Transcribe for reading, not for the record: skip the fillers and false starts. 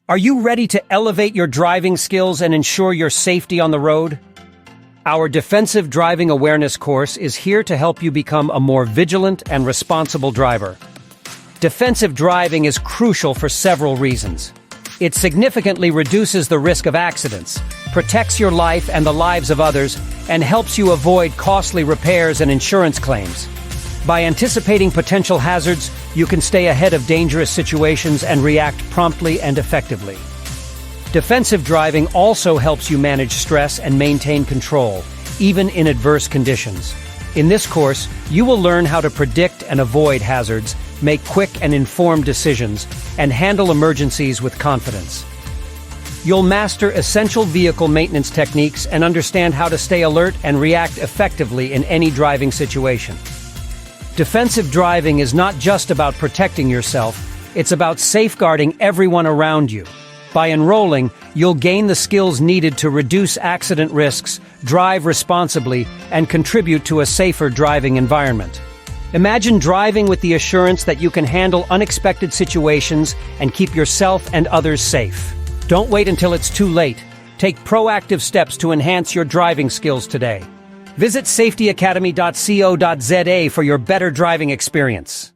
Are you ready to elevate your driving skills and ensure your safety on the road? Our Defensive Driving Awareness course is here to help you become a more vigilant and responsible driver. Defensive driving is crucial for several reasons. It significantly reduces the risk of accidents, protects your life and the lives of others, and helps you avoid costly repairs and insurance claims. By anticipating potential hazards, you can stay ahead of dangerous situations and react promptly and effectively. Defensive driving also helps you manage stress and maintain control, even in adverse conditions. In this course, you will learn how to predict and avoid hazards, make quick and informed decisions, and handle emergencies with confidence. You'll master essential vehicle maintenance techniques and understand how to stay alert and react effectively in any driving situation. Defensive driving is not just about protecting yourself, it's about safeguarding everyone around you. By enrolling, you'll gain the skills needed to reduce accident risks, drive responsibly, and contribute to a safer driving environment. Imagine driving with the assurance that you can handle unexpected situations and keep yourself and others safe. Don't wait until it's too late. Take proactive steps to enhance your driving skills today. Visit safetyacademy.co.za for your better driving experience.